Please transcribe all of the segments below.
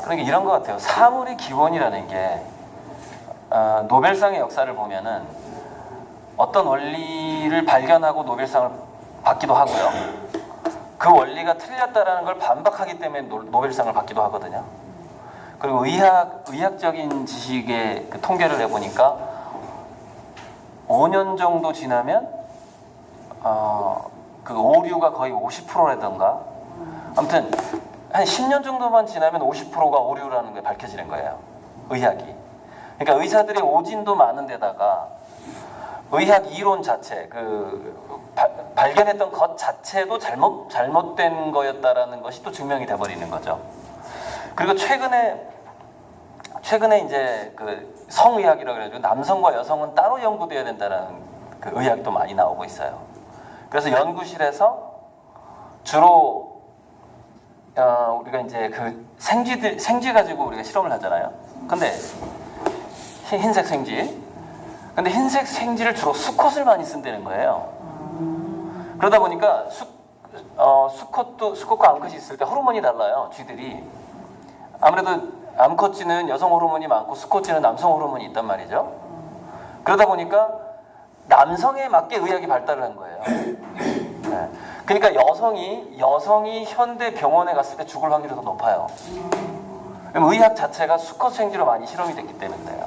그러니까 이런 것 같아요. 사물의 기원이라는 게 노벨상의 역사를 보면은 어떤 원리를 발견하고 노벨상을 받기도 하고요. 그 원리가 틀렸다라는 걸 반박하기 때문에 노벨상을 받기도 하거든요. 그리고 의학적인 지식의 그 통계를 해보니까 5년 정도 지나면 그 오류가 거의 50%라던가 아무튼 한 10년 정도만 지나면 50%가 오류라는 게 밝혀지는 거예요. 의학이. 그러니까 의사들의 오진도 많은 데다가 의학 이론 자체, 발견했던 것 자체도 잘못된 거였다라는 것이 또 증명이 돼버리는 거죠. 그리고 최근에 이제 그 성의학이라고 그래가지고 남성과 여성은 따로 연구돼야 된다는 그 의학도 많이 나오고 있어요. 그래서 연구실에서 주로 우리가 이제 그 생쥐 가지고 우리가 실험을 하잖아요. 근데 흰색 생쥐. 근데 흰색 생쥐를 주로 수컷을 많이 쓴다는 거예요. 그러다 보니까 수컷과 암컷이 있을 때 호르몬이 달라요. 쥐들이. 아무래도 암컷쥐는 여성 호르몬이 많고 수컷쥐는 남성 호르몬이 있단 말이죠. 그러다 보니까 남성에 맞게 의학이 발달을 한 거예요. 네. 그러니까 여성이 현대 병원에 갔을 때 죽을 확률이 더 높아요. 그럼 의학 자체가 수컷 생쥐로 많이 실험이 됐기 때문에요.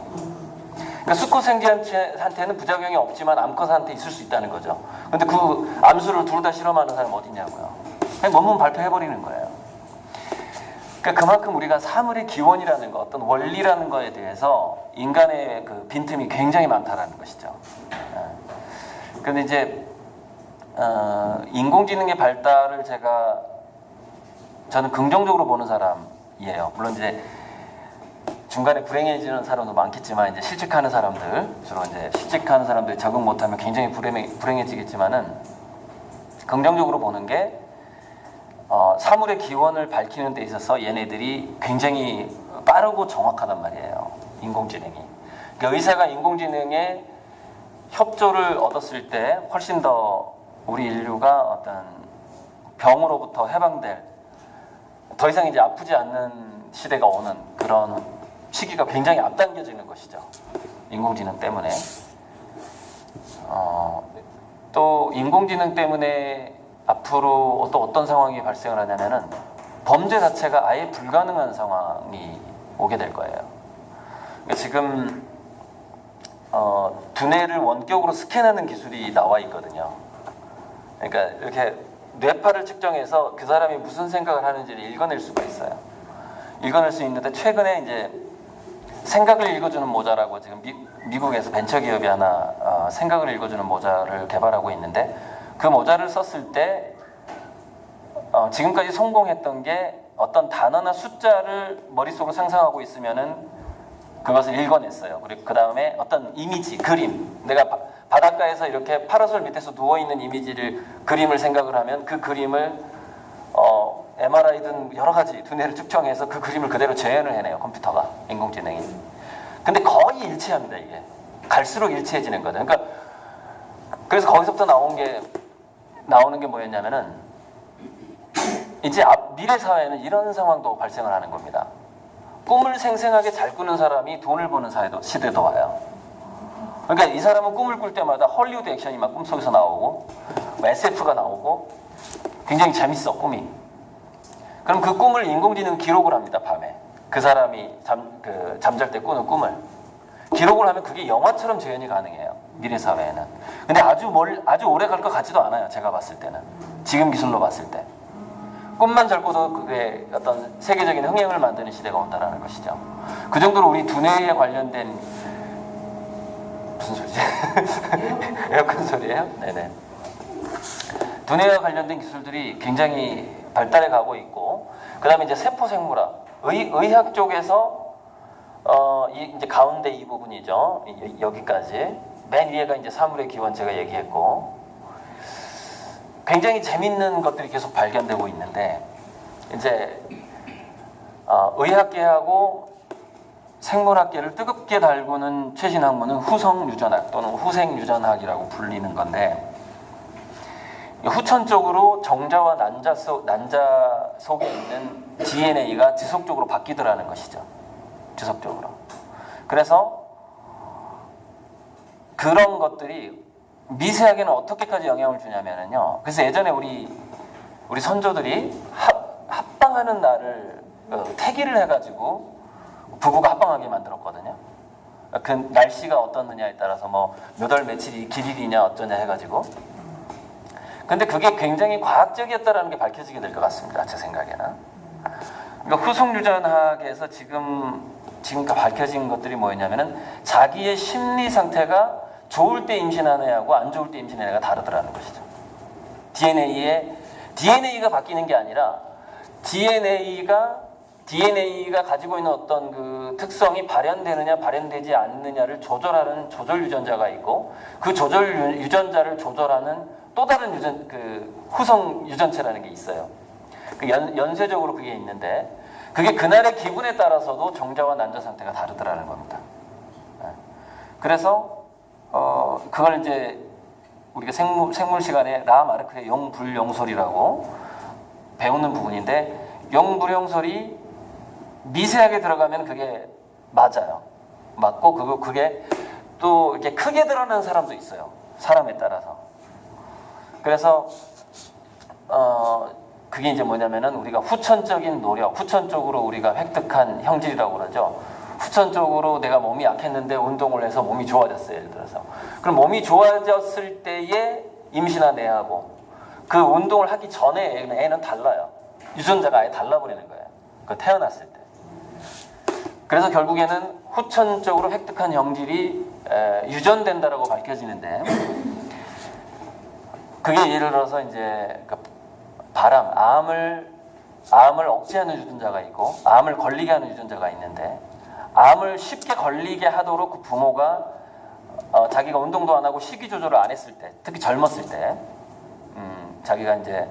그러니까 수컷 생쥐한테는 부작용이 없지만 암컷한테 있을 수 있다는 거죠. 근데 그 암수를 둘 다 실험하는 사람 어디 있냐고요. 그냥 논문 발표해버리는 거예요. 그러니까 그만큼 우리가 사물의 기원이라는 것, 어떤 원리라는 거에 대해서 인간의 그 빈틈이 굉장히 많다라는 것이죠. 그런데 이제 인공지능의 발달을 저는 긍정적으로 보는 사람이에요. 물론 이제 중간에 불행해지는 사람도 많겠지만 이제 실직하는 사람들, 주로 이제 실직하는 사람들이 적응 못하면 굉장히 불행해지겠지만은 긍정적으로 보는 게 사물의 기원을 밝히는 데 있어서 얘네들이 굉장히 빠르고 정확하단 말이에요. 인공지능이. 그러니까 의사가 인공지능의 협조를 얻었을 때 훨씬 더 우리 인류가 어떤 병으로부터 해방될, 더 이상 이제 아프지 않는 시대가 오는 그런 시기가 굉장히 앞당겨지는 것이죠. 인공지능 때문에. 또 인공지능 때문에 앞으로 또 어떤 상황이 발생을 하냐면은 범죄 자체가 아예 불가능한 상황이 오게 될 거예요. 그러니까 지금 두뇌를 원격으로 스캔하는 기술이 나와 있거든요. 그러니까 이렇게 뇌파를 측정해서 그 사람이 무슨 생각을 하는지를 읽어낼 수가 있어요. 읽어낼 수 있는데 최근에 이제 생각을 읽어주는 모자라고 지금 미국에서 벤처기업이 하나 생각을 읽어주는 모자를 개발하고 있는데 그 모자를 썼을 때 지금까지 성공했던 게 어떤 단어나 숫자를 머릿속으로 상상하고 있으면은 그것을 읽어냈어요. 그리고 그 다음에 어떤 이미지, 그림, 내가 바닷가에서 이렇게 파라솔 밑에서 누워있는 이미지를 그림을 생각을 하면 그 그림을 MRI든 여러 가지 두뇌를 측정해서 그 그림을 그대로 재현을 해내요. 컴퓨터가, 인공지능이. 근데 거의 일치합니다. 이게 갈수록 일치해지는 거죠. 그러니까 그래서 거기서부터 나오는 게 뭐였냐면은 이제 미래 사회에는 이런 상황도 발생을 하는 겁니다. 꿈을 생생하게 잘 꾸는 사람이 돈을 버는 시대도 와요. 그러니까 이 사람은 꿈을 꿀 때마다 헐리우드 액션이 막 꿈속에서 나오고 SF가 나오고 굉장히 재밌어, 꿈이. 그럼 그 꿈을 인공지능 기록을 합니다. 밤에 그 사람이 잠잘 때 꾸는 꿈을 기록을 하면 그게 영화처럼 재현이 가능해요. 미래 사회에는. 근데 아주 오래 갈 것 같지도 않아요. 제가 봤을 때는. 지금 기술로 봤을 때 꿈만 잘 꿔도 그게 어떤 세계적인 흥행을 만드는 시대가 온다는 것이죠. 그 정도로 우리 두뇌에 관련된 무슨 소리지? 에어컨 소리예요? 네네. 두뇌와 관련된 기술들이 굉장히 발달해 가고 있고, 그 다음에 이제 세포생물학, 의학 쪽에서 이제 가운데 이 부분이죠. 여기까지. 맨 위에가 이제 사물의 기원 제가 얘기했고, 굉장히 재밌는 것들이 계속 발견되고 있는데, 이제 의학계하고 생물학계를 뜨겁게 달구는 최신 학문은 후성유전학 또는 후생유전학이라고 불리는 건데, 후천적으로 정자와 난자 속에 있는 DNA가 지속적으로 바뀌더라는 것이죠. 지속적으로. 그래서 그런 것들이 미세하게는 어떻게까지 영향을 주냐면요. 그래서 예전에 우리 선조들이 합방하는 날을 태기를 해가지고 부부가 합방하게 만들었거든요. 그 날씨가 어떻느냐에 따라서 뭐 몇 월 며칠이 길일이냐 어쩌냐 해가지고. 근데 그게 굉장히 과학적이었다라는 게 밝혀지게 될 것 같습니다. 제 생각에는. 그러니까 후속유전학에서 지금까지 밝혀진 것들이 뭐였냐면은 자기의 심리 상태가 좋을 때 임신하는 애하고 안 좋을 때 임신하는 애가 다르더라는 것이죠. DNA가 바뀌는 게 아니라 DNA가 가지고 있는 어떤 그 특성이 발현되느냐 발현되지 않느냐를 조절하는 조절 유전자가 있고 그 조절 유전자를 조절하는 또 다른 후성 유전체라는 게 있어요. 연쇄적으로 그게 있는데 그게 그날의 기분에 따라서도 정자와 난자 상태가 다르더라는 겁니다. 그래서 그걸 이제 우리가 생물 시간에 라마르크의 영불영설이라고 배우는 부분인데 영불영설이 미세하게 들어가면 그게 맞아요. 맞고 그게 또 이렇게 크게 드러나는 사람도 있어요. 사람에 따라서. 그래서 그게 이제 뭐냐면은 우리가 후천적인 노력, 후천적으로 우리가 획득한 형질이라고 그러죠. 후천적으로 내가 몸이 약했는데 운동을 해서 몸이 좋아졌어요. 예를 들어서. 그럼 몸이 좋아졌을 때에 임신한 애하고 그 운동을 하기 전에 애는 달라요. 유전자가 아예 달라버리는 거예요. 그 태어났을 때. 그래서 결국에는 후천적으로 획득한 형질이 유전된다라고 밝혀지는데 그게 예를 들어서 이제 암을 억제하는 유전자가 있고 암을 걸리게 하는 유전자가 있는데 암을 쉽게 걸리게 하도록 그 부모가 자기가 운동도 안 하고 식이 조절을 안 했을 때, 특히 젊었을 때, 자기가 이제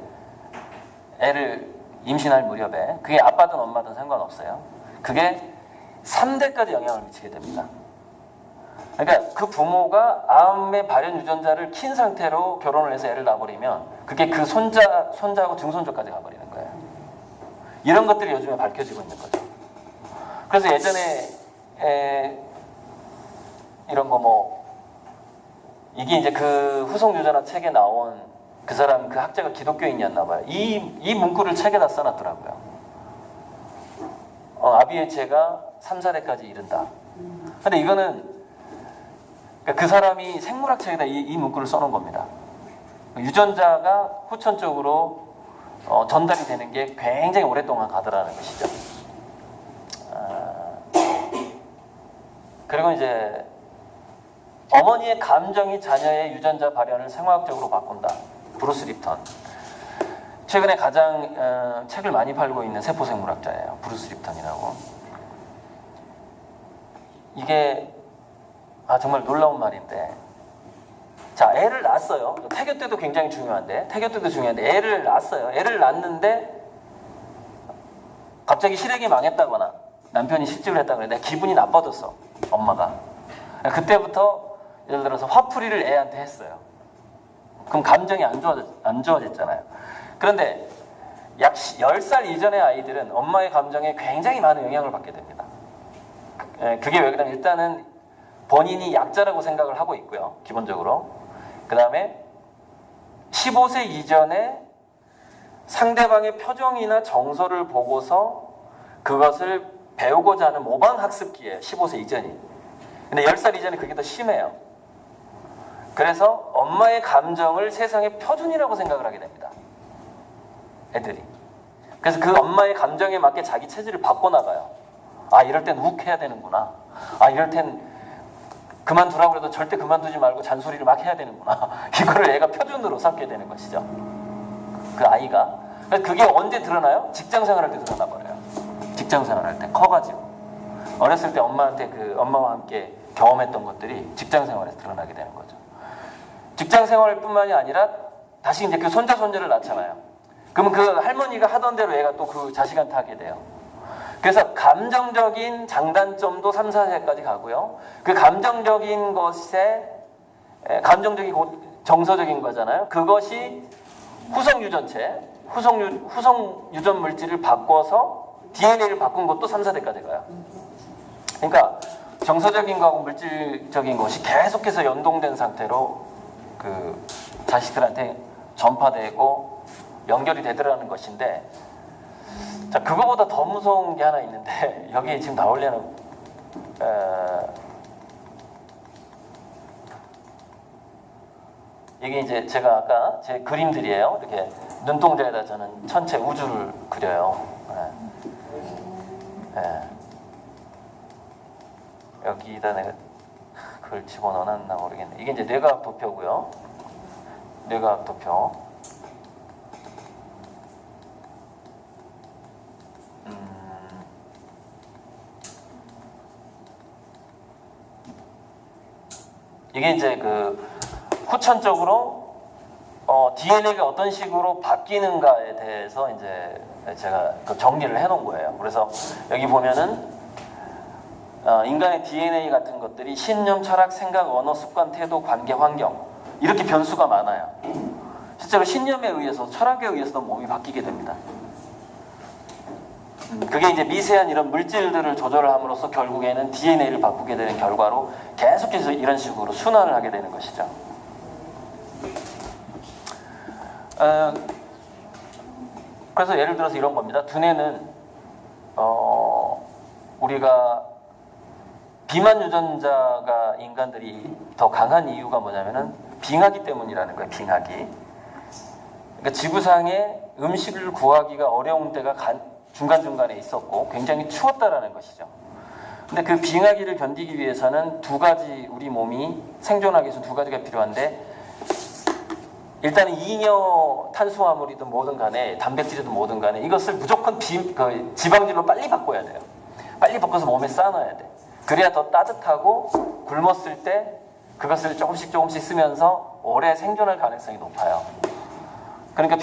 애를 임신할 무렵에 그게 아빠든 엄마든 상관없어요. 그게 3대까지 영향을 미치게 됩니다. 그러니까 그 부모가 암의 발현 유전자를 킨 상태로 결혼을 해서 애를 낳아버리면 그게 그 손자하고 증손자까지 가버리는 거예요. 이런 것들이 요즘에 밝혀지고 있는 거죠. 그래서 예전에 이런 거 이게 이제 그 후속유전학 책에 나온 그 사람 그 학자가 기독교인이었나 봐요. 이 문구를 책에다 써놨더라고요. 아비의 죄가 3, 4대까지 이른다. 근데 이거는 그 사람이 생물학 책에다 이 문구를 써놓은 겁니다. 유전자가 후천적으로 전달이 되는 게 굉장히 오랫동안 가더라는 것이죠. 그리고 이제 어머니의 감정이 자녀의 유전자 발현을 생화학적으로 바꾼다. 브루스 립턴. 최근에 가장 책을 많이 팔고 있는 세포생물학자예요. 브루스 립턴이라고. 이게 정말 놀라운 말인데, 자, 애를 낳았어요. 태교 때도 굉장히 중요한데, 애를 낳았어요. 애를 낳았는데 갑자기 실행이 망했다거나 남편이 실직을 했다거나 내 기분이 나빠졌어. 엄마가. 그때부터 예를 들어서 화풀이를 애한테 했어요. 그럼 감정이 안 좋아졌잖아요. 그런데 약 10살 이전의 아이들은 엄마의 감정에 굉장히 많은 영향을 받게 됩니다. 그게 왜 그러냐면 일단은 본인이 약자라고 생각을 하고 있고요. 기본적으로. 그 다음에 15세 이전에 상대방의 표정이나 정서를 보고서 그것을 배우고자 하는 모방 학습기예요. 15세 이전이. 근데 10살 이전에 그게 더 심해요. 그래서 엄마의 감정을 세상의 표준이라고 생각을 하게 됩니다. 애들이. 그래서 그 엄마의 감정에 맞게 자기 체질을 바꿔나가요. 이럴 땐 욱해야 되는구나. 이럴 땐 그만두라고 해도 절대 그만두지 말고 잔소리를 막 해야 되는구나. 이거를 애가 표준으로 삼게 되는 것이죠. 그 아이가. 그게 언제 드러나요? 직장 생활할 때 드러나 버려요. 직장 생활할 때 커가지고. 어렸을 때 엄마와 함께 경험했던 것들이 직장 생활에서 드러나게 되는 거죠. 직장 생활뿐만이 아니라 다시 이제 그 손자를 낳잖아요. 그러면 그 할머니가 하던 대로 애가 또 그 자식한테 하게 돼요. 그래서 감정적인 장단점도 3, 4세까지 가고요. 그 감정적인 것에 정서적인 거잖아요. 그것이 후성 유전체, 후성 유전 물질을 바꿔서 DNA를 바꾼 것도 3, 4대까지 가요. 그러니까 정서적인 거하고 물질적인 것이 계속해서 연동된 상태로 그 자식들한테 전파되고 연결이 되더라는 것인데, 자, 그거보다 더 무서운 게 하나 있는데, 여기 지금 나오려는 이게 이제 제가 아까 제 그림들이에요. 이렇게 눈동자에다 저는 전체 우주를 그려요. 여기다 내가 그걸 집어넣었나 모르겠네. 이게 이제 뇌과학 도표고요. 뇌과학 도표. 이게 이제 그 후천적으로 DNA가 어떤 식으로 바뀌는가에 대해서 이제 제가 그 정리를 해놓은 거예요. 그래서 여기 보면은 인간의 DNA 같은 것들이 신념, 철학, 생각, 언어, 습관, 태도, 관계, 환경 이렇게 변수가 많아요. 실제로 신념에 의해서, 철학에 의해서도 몸이 바뀌게 됩니다. 그게 이제 미세한 이런 물질들을 조절을 함으로써 결국에는 DNA를 바꾸게 되는 결과로 계속해서 이런 식으로 순환을 하게 되는 것이죠. 그래서 예를 들어서 이런 겁니다. 두뇌는 우리가 비만 유전자가 인간들이 더 강한 이유가 뭐냐면은 빙하기 때문이라는 거예요. 빙하기. 그러니까 지구상에 음식을 구하기가 어려운 때가 중간중간에 있었고 굉장히 추웠다라는 것이죠. 근데 그 빙하기를 견디기 위해서는 두 가지, 우리 몸이 생존하기 위해서 두 가지가 필요한데, 일단은 이뇨 탄수화물이든 뭐든 간에, 단백질이든 뭐든 간에 이것을 무조건 지방질로 빨리 바꿔야 돼요. 빨리 바꿔서 몸에 쌓아놔야 돼. 그래야 더 따뜻하고 굶었을 때 그것을 조금씩 쓰면서 오래 생존할 가능성이 높아요. 그러니까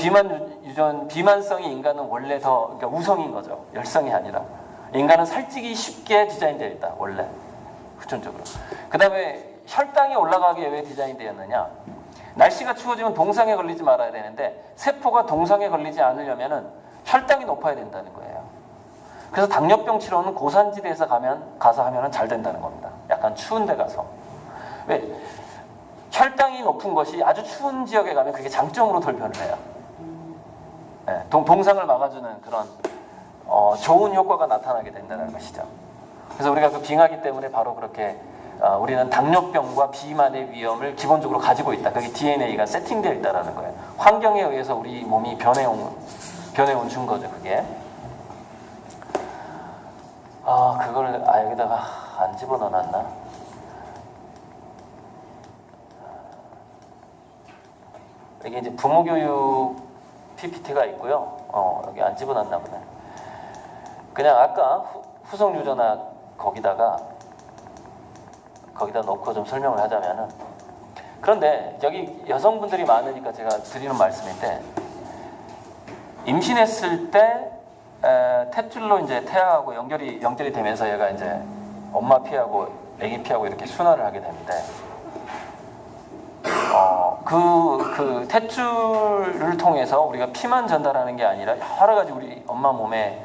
비만성이 인간은 원래 그러니까 우성인 거죠. 열성이 아니라. 인간은 살찌기 쉽게 디자인되어 있다, 원래. 후천적으로. 그 다음에 혈당이 올라가기에 왜 디자인되었느냐? 날씨가 추워지면 동상에 걸리지 말아야 되는데, 세포가 동상에 걸리지 않으려면은 혈당이 높아야 된다는 거예요. 그래서 당뇨병 치료는 고산지대에서 가서 하면은 잘 된다는 겁니다. 약간 추운 데 가서. 왜? 혈당이 높은 것이 아주 추운 지역에 가면 그게 장점으로 돌변을 해요. 네, 동상을 막아주는 그런 좋은 효과가 나타나게 된다는 것이죠. 그래서 우리가 그 빙하기 때문에 바로 그렇게 우리는 당뇨병과 비만의 위험을 기본적으로 가지고 있다. 그게 DNA가 세팅되어 있다는 거예요. 환경에 의해서 우리 몸이 변해온 증거죠, 그게. 그걸 여기다가 안 집어넣어놨나? 이게 이제 부모교육 PPT가 있고요. 여기 안 집어놨나 보네. 그냥 아까 후성 유전학 거기다 넣고 좀 설명을 하자면은, 그런데 여기 여성분들이 많으니까 제가 드리는 말씀인데, 임신했을 때 탯줄로 이제 태아하고 연결이 되면서 얘가 이제 엄마 피하고 아기 피하고 이렇게 순환을 하게 되는데, 그 탯줄을 통해서 우리가 피만 전달하는 게 아니라 여러 가지 우리 엄마 몸에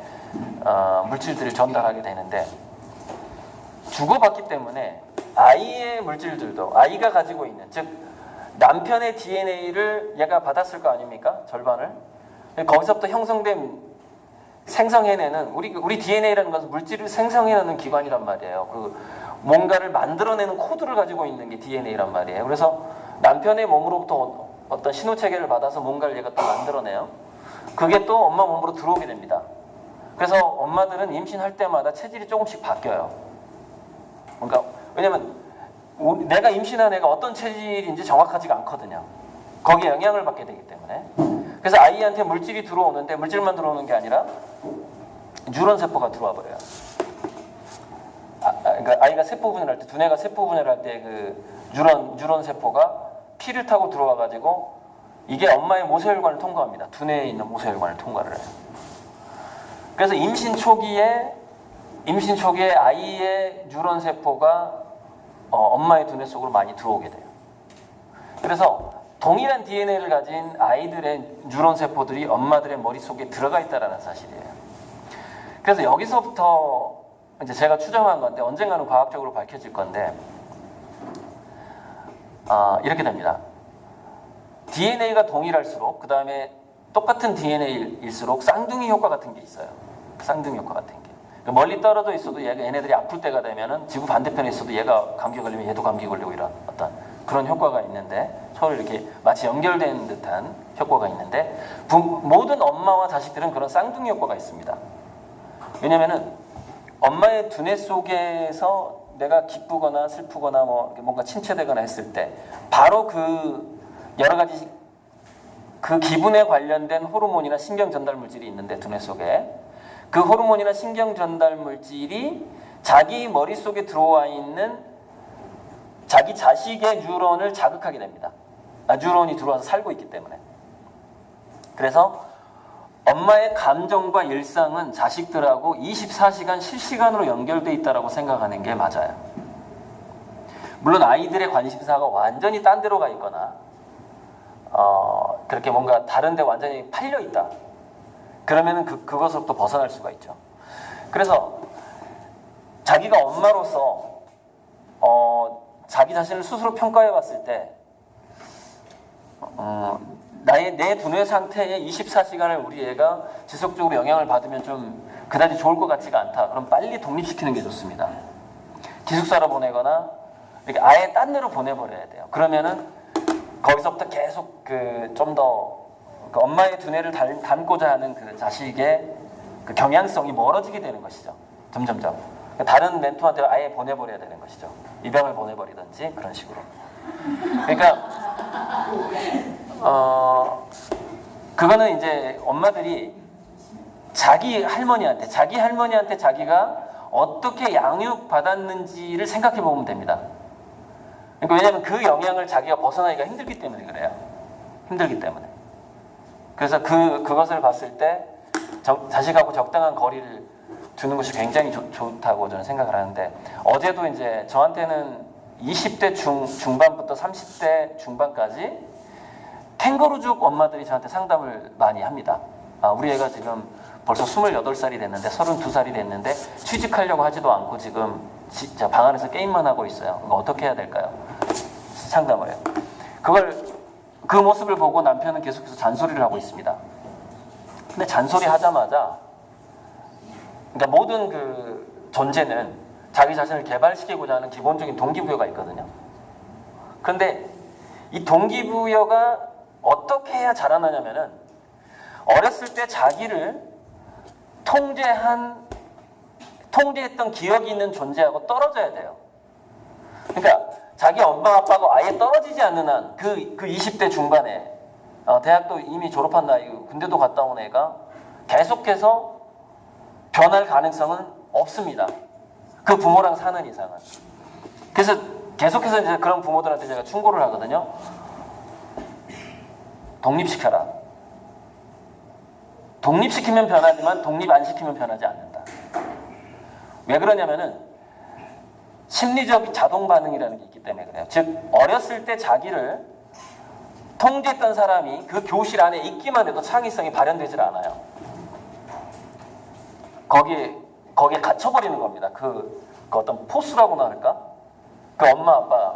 물질들을 전달하게 되는데, 주고받기 때문에 아이의 물질들도 아이가 가지고 있는, 즉 남편의 DNA를 얘가 받았을 거 아닙니까? 절반을. 거기서부터 형성된, 생성해내는, 우리 DNA라는 것은 물질을 생성해내는 기관이란 말이에요. 그 뭔가를 만들어내는 코드를 가지고 있는 게 DNA란 말이에요. 그래서 남편의 몸으로부터 어떤 신호 체계를 받아서 뭔가를 얘가 또 만들어내요. 그게 또 엄마 몸으로 들어오게 됩니다. 그래서 엄마들은 임신할 때마다 체질이 조금씩 바뀌어요. 그러니까 왜냐면 내가 임신한 애가 어떤 체질인지 정확하지가 않거든요. 거기에 영향을 받게 되기 때문에. 그래서 아이한테 물질이 들어오는데, 물질만 들어오는 게 아니라 뉴런 세포가 들어와 버려요. 그러니까 아이가 세포 분열할 때, 두뇌가 세포 분열할 때 그 뉴런 세포가 피를 타고 들어와 가지고 이게 엄마의 모세혈관을 통과합니다. 두뇌에 있는 모세혈관을 통과를 해요. 그래서 임신 초기에 아이의 뉴런 세포가 엄마의 두뇌 속으로 많이 들어오게 돼요. 그래서 동일한 DNA를 가진 아이들의 뉴런 세포들이 엄마들의 머릿속에 들어가 있다는 사실이에요. 그래서 여기서부터 이제 제가 추정한 건데 언젠가는 과학적으로 밝혀질 건데 이렇게 됩니다. DNA가 동일할수록 그 다음에 똑같은 DNA일수록 쌍둥이 효과 같은 게 있어요. 쌍둥이 효과 같은 게. 그러니까 멀리 떨어져 있어도 얘네들이 아플 때가 되면은 지구 반대편에 있어도 얘가 감기 걸리면 얘도 감기 걸리고 이런 어떤 그런 효과가 있는데 서로 이렇게 마치 연결된 듯한 효과가 있는데 모든 엄마와 자식들은 그런 쌍둥이 효과가 있습니다. 왜냐면은 엄마의 두뇌 속에서 내가 기쁘거나 슬프거나 뭔가 침체되거나 했을 때 바로 그 여러 가지 그 기분에 관련된 호르몬이나 신경 전달 물질이 있는데 두뇌 속에 그 호르몬이나 신경 전달 물질이 자기 머릿속에 들어와 있는 자기 자식의 뉴런을 자극하게 됩니다. 뉴런이 들어와서 살고 있기 때문에. 그래서 엄마의 감정과 일상은 자식들하고 24시간 실시간으로 연결돼 있다고 생각하는 게 맞아요. 물론 아이들의 관심사가 완전히 딴 데로 가 있거나 그렇게 뭔가 다른 데 완전히 팔려 있다. 그러면은 그것으로부터 벗어날 수가 있죠. 그래서 자기가 엄마로서 자기 자신을 스스로 평가해 봤을 때 내 두뇌 상태에 24시간을 우리 애가 지속적으로 영향을 받으면 좀 그다지 좋을 것 같지가 않다. 그럼 빨리 독립시키는 게 좋습니다. 기숙사로 보내거나 이렇게 아예 딴 데로 보내버려야 돼요. 그러면은 거기서부터 계속 좀 더 엄마의 두뇌를 닮고자 하는 그 자식의 그 경향성이 멀어지게 되는 것이죠. 점점점. 다른 멘토한테 아예 보내버려야 되는 것이죠. 입양을 보내버리든지 그런 식으로. 그러니까 그거는 이제 엄마들이 자기 할머니한테 자기가 어떻게 양육받았는지를 생각해 보면 됩니다. 그러니까 왜냐하면 그 영향을 자기가 벗어나기가 힘들기 때문에 그래요. 힘들기 때문에. 그래서 그것을 봤을 때 자식하고 적당한 거리를 두는 것이 굉장히 좋다고 저는 생각을 하는데 어제도 이제 저한테는 20대 중반부터 30대 중반까지 캥거루족 엄마들이 저한테 상담을 많이 합니다. 우리 애가 지금 벌써 28살이 됐는데 32살이 됐는데 취직하려고 하지도 않고 지금 방 안에서 게임만 하고 있어요. 어떻게 해야 될까요? 상담을 해요. 그 모습을 보고 남편은 계속해서 잔소리를 하고 있습니다. 근데 잔소리 하자마자 그러니까 모든 그 존재는 자기 자신을 개발시키고자 하는 기본적인 동기부여가 있거든요. 그런데 이 동기부여가 어떻게 해야 자라나냐면은 어렸을 때 자기를 통제했던 기억이 있는 존재하고 떨어져야 돼요. 그러니까 자기 엄마 아빠가 아예 떨어지지 않는 한 그 20대 중반에 대학도 이미 졸업한 나이고 군대도 갔다 온 애가 계속해서 변할 가능성은 없습니다. 그 부모랑 사는 이상은. 그래서 계속해서 이제 그런 부모들한테 제가 충고를 하거든요. 독립시켜라. 독립시키면 변하지만 독립 안 시키면 변하지 않는다. 왜 그러냐면은 심리적 자동 반응이라는 게 있기 때문에 그래요. 즉 어렸을 때 자기를 통제했던 사람이 그 교실 안에 있기만 해도 창의성이 발현되질 않아요. 거기에 갇혀버리는 겁니다. 그 어떤 포스라고나 할까? 그 엄마 아빠.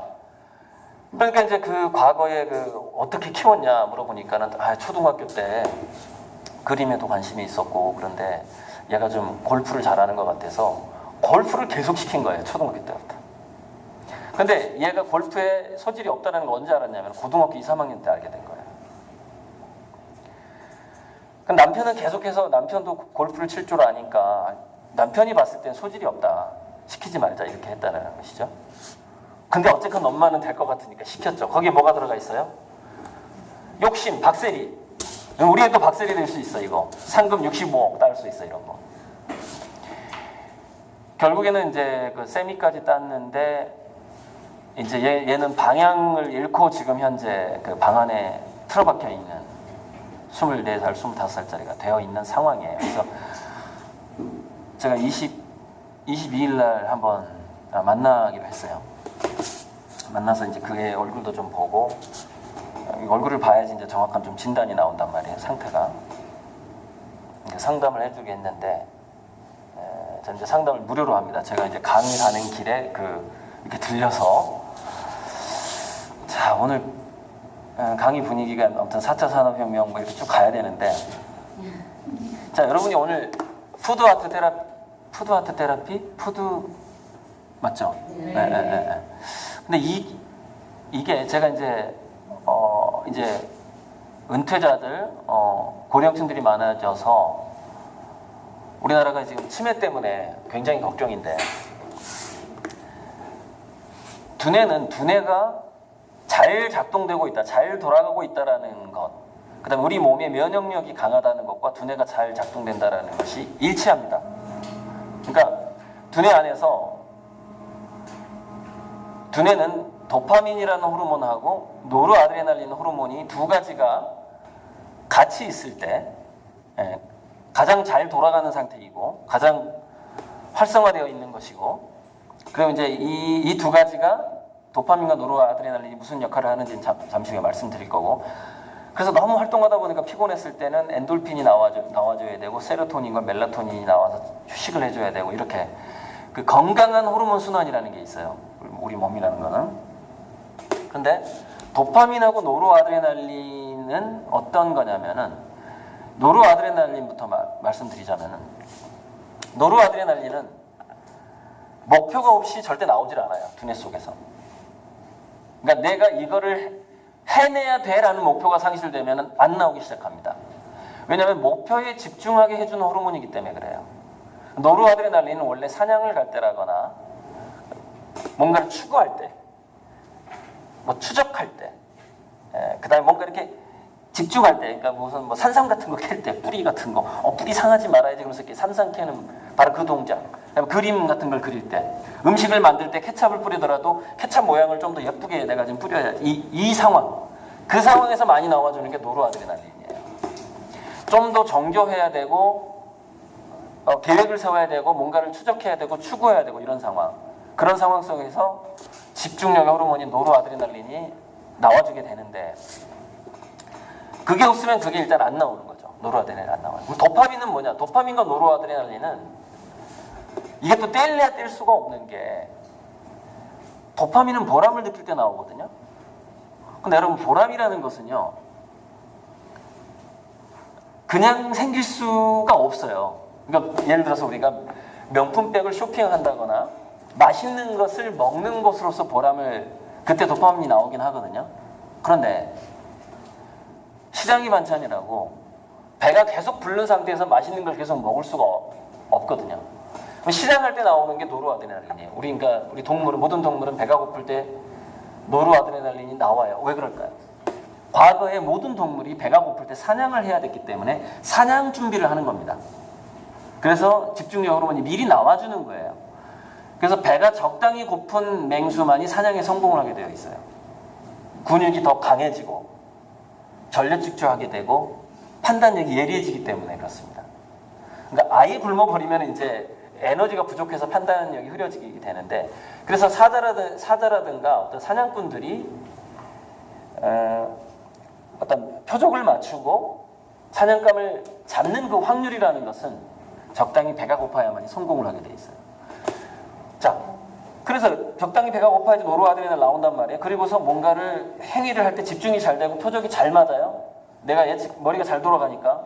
그러니까 이제 그 과거에 어떻게 키웠냐 물어보니까는 초등학교 때 그림에도 관심이 있었고 그런데 얘가 좀 골프를 잘하는 것 같아서 골프를 계속 시킨 거예요. 초등학교 때부터. 근데 얘가 골프에 소질이 없다는 걸 언제 알았냐면 고등학교 2, 3학년 때 알게 된 거예요. 남편은 계속해서 남편도 골프를 칠 줄 아니까 남편이 봤을 땐 소질이 없다. 시키지 말자 이렇게 했다는 것이죠. 근데 어쨌건 엄마는 될 것 같으니까 시켰죠. 거기에 뭐가 들어가 있어요? 욕심, 박세리. 우리 애도 박세리 될 수 있어 이거. 상금 65억 딸 수 있어 이런 거. 결국에는 이제 그 세미까지 땄는데 이제 얘는 방향을 잃고 지금 현재 그 방 안에 틀어박혀 있는 24살, 25살짜리가 되어 있는 상황이에요. 그래서 제가 22일 날 한번 만나기로 했어요. 만나서 이제 그의 얼굴도 좀 보고 얼굴을 봐야지 이제 정확한 좀 진단이 나온단 말이에요. 상태가. 상담을 해주게 했는데 저는 이제 상담을 무료로 합니다. 제가 이제 강의 가는 길에 이렇게 들려서 자 오늘 강의 분위기가 아무튼 4차 산업혁명 뭐 이렇게 쭉 가야 되는데 자 여러분이 오늘 푸드 아트 테라피 맞죠? 네. 근데 이게 제가 이제 은퇴자들 고령층들이 많아져서 우리나라가 지금 치매 때문에 굉장히 걱정인데 두뇌가 잘 작동되고 있다, 잘 돌아가고 있다라는 것, 그다음에 우리 몸의 면역력이 강하다는 것과 두뇌가 잘 작동된다라는 것이 일치합니다. 그러니까 두뇌 안에서 두뇌는 도파민이라는 호르몬하고 노르아드레날린 호르몬이 두 가지가 같이 있을 때 가장 잘 돌아가는 상태이고 가장 활성화되어 있는 것이고 그럼 이제 이 두 가지가 도파민과 노르아드레날린이 무슨 역할을 하는지는 잠시 후에 말씀드릴 거고 그래서 너무 활동하다 보니까 피곤했을 때는 엔돌핀이 나와줘야 되고 세로토닌과 멜라토닌이 나와서 휴식을 해줘야 되고 이렇게 그 건강한 호르몬 순환이라는 게 있어요. 우리 몸이라는 거는. 근데 도파민하고 노르아드레날린은 어떤 거냐면은 노르아드레날린부터 말씀드리자면은 노르아드레날린은 목표가 없이 절대 나오질 않아요. 두뇌 속에서. 그러니까 내가 이거를 해내야 돼라는 목표가 상실되면 안 나오기 시작합니다. 왜냐하면 목표에 집중하게 해주는 호르몬이기 때문에 그래요. 노르아드레날린은 원래 사냥을 갈 때라거나 뭔가를 추구할 때, 뭐 추적할 때, 그 다음에 뭔가 이렇게 집중할 때, 그러니까 무슨 뭐 산삼 같은 거 캘 때, 뿌리 같은 거, 뿌리 상하지 말아야지 그래서 이렇게 산삼 캐는 바로 그 동작. 그다음에 그림 같은 걸 그릴 때, 음식을 만들 때 케찹을 뿌리더라도 케찹 모양을 좀 더 예쁘게 내가 지금 뿌려야지. 이 상황, 그 상황에서 많이 나와주는 게 노르아드레날린이에요. 좀 더 정교해야 되고, 계획을 세워야 되고, 뭔가를 추적해야 되고, 추구해야 되고 이런 상황. 그런 상황 속에서 집중력의 호르몬인 노르아드레날린이 나와주게 되는데 그게 없으면 그게 일단 안 나오는 거죠. 노르아드레날린 안 나와요. 도파민은 뭐냐? 도파민과 노르아드레날린은 이게 또 뗄래야 뗄 수가 없는 게 도파민은 보람을 느낄 때 나오거든요. 근데 여러분 보람이라는 것은요 그냥 생길 수가 없어요. 그러니까 예를 들어서 우리가 명품백을 쇼핑한다거나 맛있는 것을 먹는 것으로서 보람을 그때 도파민이 나오긴 하거든요. 그런데 시장이 반찬이라고 배가 계속 부른 상태에서 맛있는 걸 계속 먹을 수가 없거든요. 시장할 때 나오는 게 노르아드레날린이에요. 우리 동물은 모든 동물은 배가 고플 때 노르아드레날린이 나와요. 왜 그럴까요? 과거에 모든 동물이 배가 고플 때 사냥을 해야 됐기 때문에 사냥 준비를 하는 겁니다. 그래서 집중력 호르몬이 미리 나와주는 거예요. 그래서 배가 적당히 고픈 맹수만이 사냥에 성공을 하게 되어 있어요. 근육이 더 강해지고 전력 질주하게 되고 판단력이 예리해지기 때문에 그렇습니다. 그러니까 아예 굶어버리면 이제 에너지가 부족해서 판단력이 흐려지게 되는데 그래서 사자라든가 어떤 사냥꾼들이 어떤 표적을 맞추고 사냥감을 잡는 그 확률이라는 것은 적당히 배가 고파야만이 성공을 하게 돼 있어요. 자, 그래서 적당히 배가 고파야지 노르아드레날린 나온단 말이에요. 그리고서 뭔가를 행위를 할 때 집중이 잘 되고 표적이 잘 맞아요. 내가 머리가 잘 돌아가니까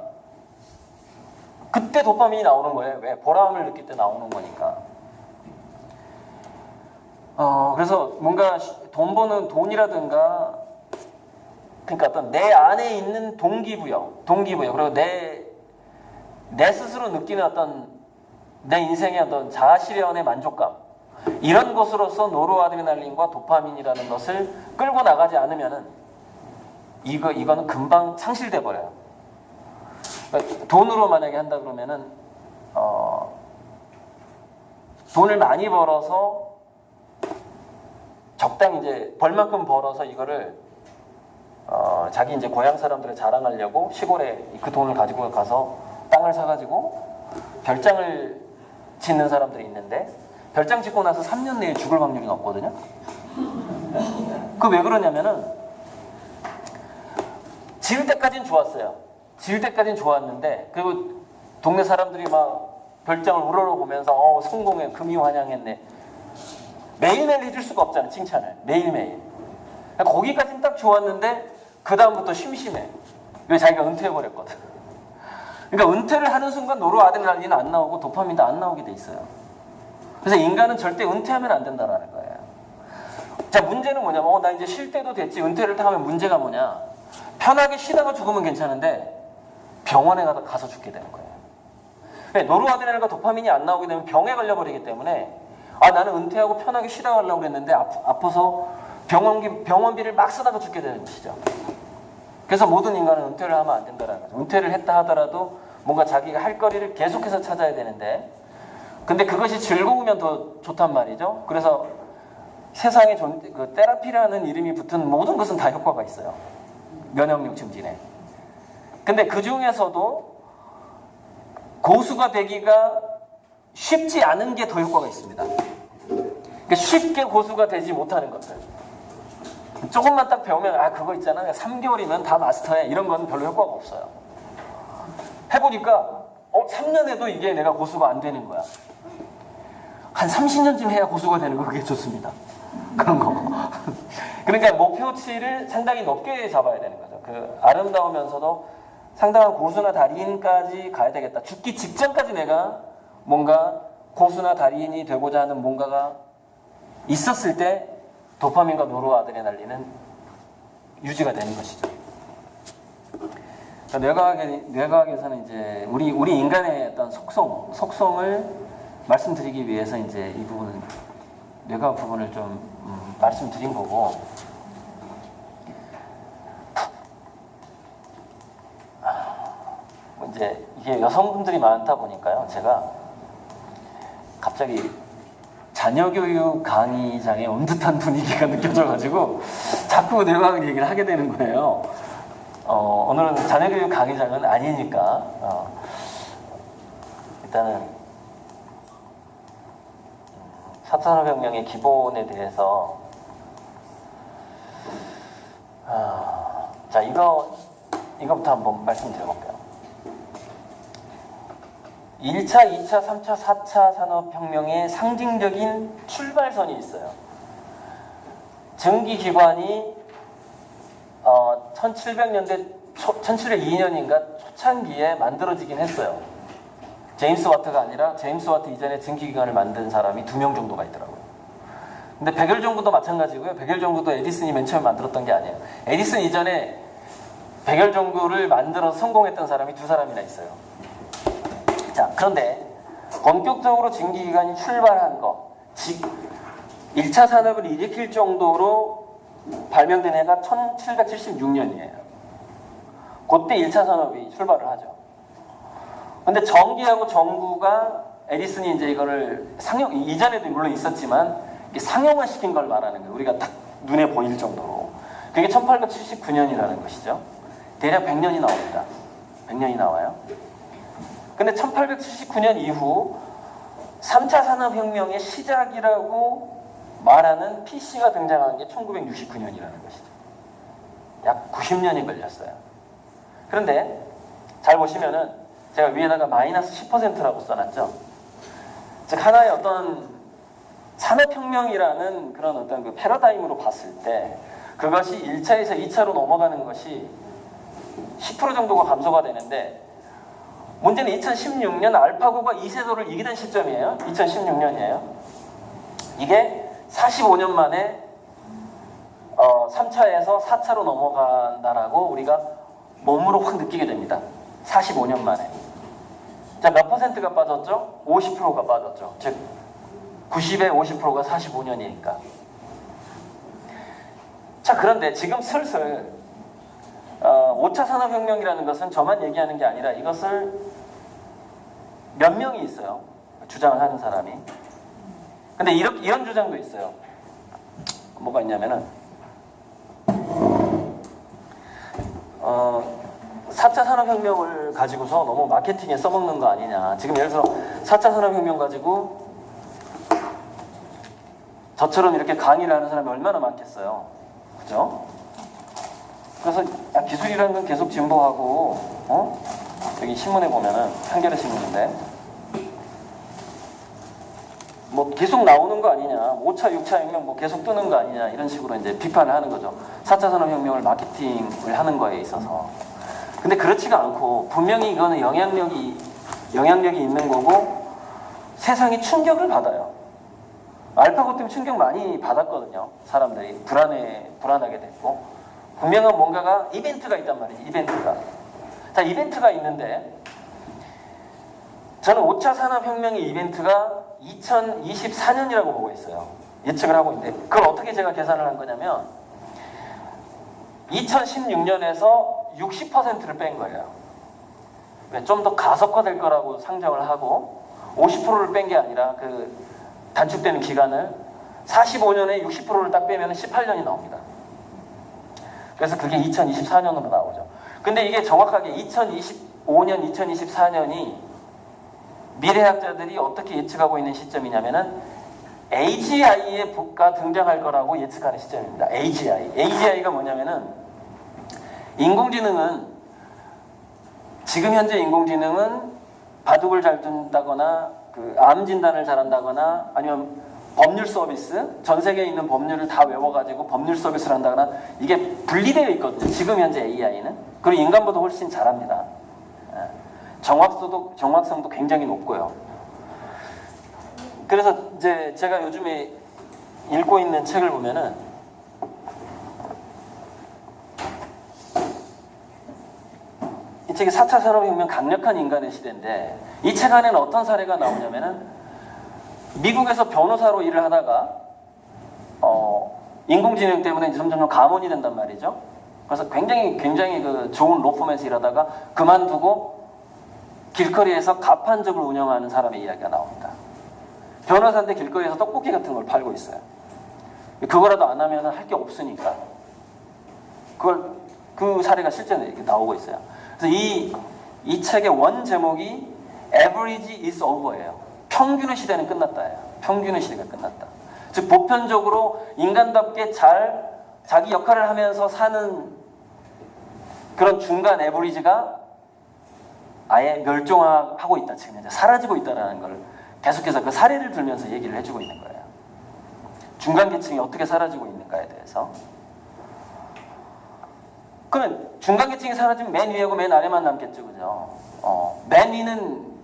그때 도파민이 나오는 거예요. 왜? 보람을 느낄 때 나오는 거니까. 그래서 뭔가 돈 버는 돈이라든가 그러니까 어떤 내 안에 있는 동기부여 그리고 내 스스로 느끼는 어떤 내 인생의 어떤 자아실현의 만족감 이런 것으로서 노르아드레날린과 도파민이라는 것을 끌고 나가지 않으면은 이거는 금방 상실돼 버려요. 그러니까 돈으로 만약에 한다 그러면은 돈을 많이 벌어서 적당히 이제 벌만큼 벌어서 이거를 자기 이제 고향 사람들을 자랑하려고 시골에 그 돈을 가지고 가서 땅을 사가지고 별장을 짓는 사람들이 있는데 별장 짓고 나서 3년 내에 죽을 확률이 높거든요. 그 왜 그러냐면은 지을 때까지는 좋았어요. 지을 때까지는 좋았는데 그리고 동네 사람들이 막 별장을 우러러보면서 성공해, 금이환영했네. 매일매일 해줄 수가 없잖아요. 칭찬을. 매일매일. 거기까지는 딱 좋았는데 그 다음부터 심심해. 왜? 자기가 은퇴해버렸거든. 그러니까 은퇴를 하는 순간 노르아드레날린은 안 나오고 도파민도 안 나오게 돼 있어요. 그래서 인간은 절대 은퇴하면 안 된다는 거예요. 자, 문제는 뭐냐면 나 이제 쉴 때도 됐지. 은퇴를 하면 문제가 뭐냐. 편하게 쉬다가 죽으면 괜찮은데 병원에 가서 죽게 되는 거예요. 노르아드레날린과 도파민이 안 나오게 되면 병에 걸려버리기 때문에 나는 은퇴하고 편하게 쉬다 가려고 그랬는데 아파서 병원비를 막 쓰다가 죽게 되는 것이죠. 그래서 모든 인간은 은퇴를 하면 안 된다는 거죠. 은퇴를 했다 하더라도 뭔가 자기가 할 거리를 계속해서 찾아야 되는데 근데 그것이 즐거우면 더 좋단 말이죠. 그래서 세상에 그 테라피라는 이름이 붙은 모든 것은 다 효과가 있어요. 면역력 증진에. 근데 그 중에서도 고수가 되기가 쉽지 않은 게 더 효과가 있습니다. 그러니까 쉽게 고수가 되지 못하는 것들. 조금만 딱 배우면 그거 있잖아. 3개월이면 다 마스터해. 이런 건 별로 효과가 없어요. 해보니까 3년에도 이게 내가 고수가 안 되는 거야. 한 30년쯤 해야 고수가 되는 거 그게 좋습니다. 그런 거. 그러니까 목표치를 상당히 높게 잡아야 되는 거죠. 그 아름다우면서도 상당한 고수나 달인까지 가야 되겠다. 죽기 직전까지 내가 뭔가 고수나 달인이 되고자 하는 뭔가가 있었을 때 도파민과 노르아드레날린은 유지가 되는 것이죠. 그러니까 뇌과학에서는 이제 우리 인간의 어떤 속성을 말씀드리기 위해서 이제 이 부분은 뇌과학 부분을 좀 말씀드린 거고. 이제 이게 여성분들이 많다 보니까요. 제가 갑자기 자녀교육 강의장에 온 듯한 분위기가 느껴져가지고 자꾸 뇌과학 얘기를 하게 되는 거예요. 오늘은 자녀교육 강의장은 아니니까 일단은 4차 산업혁명의 기본에 대해서 자 이거부터 한번 말씀드려볼게요. 1차, 2차, 3차, 4차 산업혁명의 상징적인 출발선이 있어요. 증기기관이 1702년인가 초창기에 만들어지긴 했어요. 제임스 와트가 아니라 제임스 와트 이전에 증기기관을 만든 사람이 2명 정도가 있더라고요. 근데 백열 전구도 마찬가지고요. 백열 전구도 에디슨이 맨 처음에 만들었던 게 아니에요. 에디슨 이전에 백열 전구를 만들어서 성공했던 사람이 2사람이나 있어요. 자, 그런데 본격적으로 증기기관이 출발한 거, 즉 1차 산업을 일으킬 정도로 발명된 해가 1776년이에요. 그때 1차 산업이 출발을 하죠. 근데 전기하고 전구가 에디슨이 이제 이거를 이전에도 물론 있었지만 상용화 시킨 걸 말하는 거예요. 우리가 딱 눈에 보일 정도로. 그게 1879년이라는 것이죠. 대략 100년이 나옵니다. 100년이 나와요. 근데 1879년 이후 3차 산업혁명의 시작이라고 말하는 PC가 등장한 게 1969년이라는 것이죠. 약 90년이 걸렸어요. 그런데 잘 보시면은 제가 위에다가 마이너스 10%라고 써놨죠. 즉 하나의 어떤 산업혁명이라는 그런 어떤 그 패러다임으로 봤을 때 그것이 1차에서 2차로 넘어가는 것이 10% 정도가 감소가 되는데 문제는 2016년 알파고가 이세돌을 이기던 시점이에요. 2016년이에요. 이게 45년 만에 3차에서 4차로 넘어간다라고 우리가 몸으로 확 느끼게 됩니다. 45년 만에. 자, 몇 퍼센트가 빠졌죠? 50%가 빠졌죠. 즉 90에 50%가 45년이니까. 자, 그런데 지금 슬슬 5차 산업혁명이라는 것은 저만 얘기하는 게 아니라 이것을 몇 명이 있어요. 주장을 하는 사람이. 근데 이런 주장도 있어요. 뭐가 있냐면은 4차 산업혁명을 가지고서 너무 마케팅에 써먹는 거 아니냐. 지금 예를 들어 4차 산업혁명 가지고 저처럼 이렇게 강의를 하는 사람이 얼마나 많겠어요. 그죠? 그래서 기술이라는 건 계속 진보하고, 여기 신문에 보면은 한겨레 신문인데 뭐 계속 나오는 거 아니냐, 5차, 6차 혁명 뭐 계속 뜨는 거 아니냐, 이런 식으로 이제 비판을 하는 거죠. 4차 산업혁명을 마케팅을 하는 거에 있어서. 근데 그렇지가 않고 분명히 이거는 영향력이 있는 거고 세상이 충격을 받아요. 알파고 때문에 충격 많이 받았거든요. 사람들이 불안하게 됐고 분명한 뭔가가 이벤트가 있단 말이에요. 자, 이벤트가 있는데 저는 5차 산업혁명의 이벤트가 2024년이라고 보고 있어요. 예측을 하고 있는데 그걸 어떻게 제가 계산을 한 거냐면 2016년에서 60%를 뺀 거예요. 좀 더 가속화될 거라고 상정을 하고 50%를 뺀 게 아니라 그 단축되는 기간을 45년에 60%를 딱 빼면 18년이 나옵니다. 그래서 그게 2024년으로 나오죠. 근데 이게 정확하게 2025년, 2024년이 미래학자들이 어떻게 예측하고 있는 시점이냐면은 AGI가 등장할 거라고 예측하는 시점입니다. AGI가 뭐냐면은 지금 현재 인공지능은 바둑을 잘 둔다거나 암 진단을 잘한다거나 아니면 법률 서비스, 전 세계에 있는 법률을 다 외워가지고 법률 서비스를 한다거나 이게 분리되어 있거든요. 지금 현재 AI는. 그리고 인간보다 훨씬 잘합니다. 정확성도 굉장히 높고요. 그래서 이제 제가 요즘에 읽고 있는 책을 보면은 이 책이 4차 산업혁명 강력한 인간의 시대인데 이 책 안에는 어떤 사례가 나오냐면은 미국에서 변호사로 일을 하다가 인공지능 때문에 점점 감원이 된단 말이죠. 그래서 굉장히 그 좋은 로펌에서 일하다가 그만두고 길거리에서 가판점을 운영하는 사람의 이야기가 나옵니다. 변호사인데 길거리에서 떡볶이 같은 걸 팔고 있어요. 그거라도 안 하면 할 게 없으니까. 그 사례가 실제로 이렇게 나오고 있어요. 그래서 이 책의 원 제목이 Average is over예요. 평균의 시대는 끝났다예요. 평균의 시대가 끝났다. 즉 보편적으로 인간답게 잘 자기 역할을 하면서 사는 그런 중간 에버리지가 아예 멸종하고 있다. 지금 이제 사라지고 있다는 걸 계속해서 그 사례를 들면서 얘기를 해주고 있는 거예요. 중간 계층이 어떻게 사라지고 있는가에 대해서. 그러면 중간 계층이 사라지면 맨 위하고 맨 아래만 남겠죠, 그죠? 맨 위는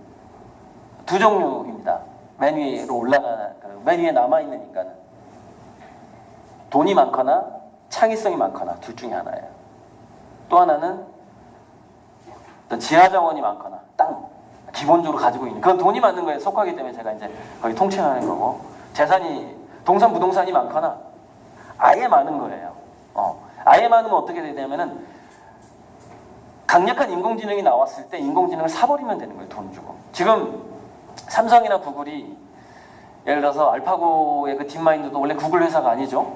두 종류입니다. 맨 위로 맨 위에 남아있는 인간은 돈이 많거나 창의성이 많거나 둘 중에 하나예요. 또 하나는 어떤 지하자원이 많거나 땅, 기본적으로 가지고 있는 그건 돈이 많은 거에 속하기 때문에 제가 이제 거의 통칭하는 거고 재산이 부동산이 많거나 아예 많은 거예요. 아예 많으면 어떻게 되냐면은 강력한 인공지능이 나왔을 때 인공지능을 사버리면 되는 거예요. 돈 주고. 지금 삼성이나 구글이 예를 들어서 알파고의 그 딥마인드도 원래 구글 회사가 아니죠.